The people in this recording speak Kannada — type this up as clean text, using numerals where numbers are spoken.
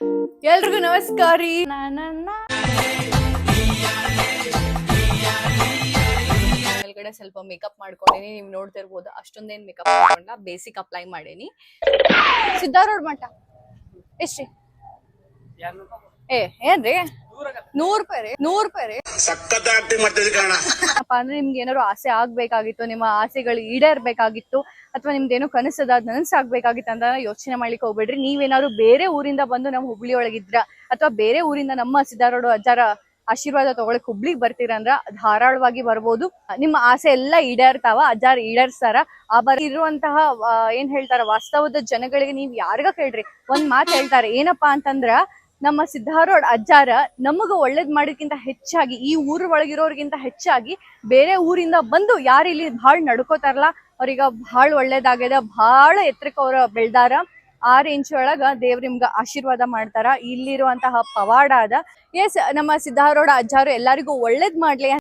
ಎಲ್ರಿಗೂ ನಮಸ್ಕಾರ ರೀ. ಮೇಲ್ಗಡೆ ಸ್ವಲ್ಪ ಮೇಕಪ್ ಮಾಡ್ಕೊಂಡಿನಿ, ನೀವ್ ನೋಡ್ತಿರ್ಬೋದು. ಅಷ್ಟೊಂದೇನ್ ಮೇಕಪ್ ಮಾಡ್ಕೊಂಡ, ಬೇಸಿಕ್ ಅಪ್ಲೈ ಮಾಡೇನಿ. ಸಿದ್ದಾರೂಢ ಮಠ ಎಷ್ಟ್ರಿ? ಏನ್ರಿ 100 ರೂಪಾಯಿ ರೀ? 100 ರೂಪಾಯಿ ರೀ? ಅಪ್ಪ ಅಂದ್ರೆ ನಿಮ್ಗೆ ಏನಾದ್ರು ಆಸೆ ಆಗ್ಬೇಕಾಗಿತ್ತು, ನಿಮ್ಮ ಆಸೆಗಳು ಈಡೇರ್ಬೇಕಾಗಿತ್ತು, ಅಥವಾ ನಿಮ್ದೇನೋ ಕನಸದ ನನಸಾಗ್ಬೇಕಾಗಿತ್ತು ಅಂತ ಯೋಚನೆ ಮಾಡ್ಲಿಕ್ಕೆ ಹೋಗ್ಬೇಡ್ರಿ. ನೀವೇನಾದ್ರು ಬೇರೆ ಊರಿಂದ ಬಂದು ನಮ್ಮ ಹುಬ್ಳಿ ಒಳಗಿದ್ರ, ಅಥವಾ ಬೇರೆ ಊರಿಂದ ನಮ್ಮ ಸಿದ್ದಾರೂಢ ಅಜ್ಜಾರ ಆಶೀರ್ವಾದ ತಗೊಳಕ್ ಹುಬ್ಳಿಗ್ ಬರ್ತೀರಂದ್ರ ಧಾರಾಳವಾಗಿ ಬರ್ಬೋದು. ನಿಮ್ಮ ಆಸೆ ಎಲ್ಲಾ ಈಡೇರ್ತಾವ, ಅಜ್ಜಾರ್ ಈಡೇರ್ಸ್ತಾರ. ಆ ಇರುವಂತಹ ಏನ್ ಹೇಳ್ತಾರ, ವಾಸ್ತವದ ಜನಗಳಿಗೆ ನೀವ್ ಯಾರಿಗ ಕೇಳ್ರಿ ಒಂದ್ ಮಾತು ಹೇಳ್ತಾರೆ. ಏನಪ್ಪಾ ಅಂತಂದ್ರ, ನಮ್ಮ ಸಿದ್ದಾರೂಢ ಅಜ್ಜಾರ ನಮಗ ಒಳ್ಳೇದ್ ಮಾಡೋದಕ್ಕಿಂತ ಹೆಚ್ಚಾಗಿ, ಈ ಊರ ಒಳಗಿರೋರ್ಗಿಂತ ಹೆಚ್ಚಾಗಿ ಬೇರೆ ಊರಿಂದ ಬಂದು ಯಾರು ಇಲ್ಲಿ ಭಾಳ ನಡ್ಕೋತಾರಲ್ಲ ಅವ್ರೀಗ ಭಾಳ ಒಳ್ಳೇದಾಗ್ಯದ, ಭಾಳ ಎತ್ತರಕ್ಕೆ ಅವ್ರ ಬೆಳ್ದಾರ. ಆ ರೇಂಜ್ ಒಳಗ ದೇವ್ರ ನಿಮ್ಗ ಆಶೀರ್ವಾದ ಮಾಡ್ತಾರ. ಇಲ್ಲಿರುವಂತಹ ಪವಾಡ ಅದ. ಎಸ್, ನಮ್ಮ ಸಿದ್ದಾರೂಢ ಅಜ್ಜಾರು ಎಲ್ಲರಿಗೂ ಒಳ್ಳೇದ್ ಮಾಡ್ಲಿ.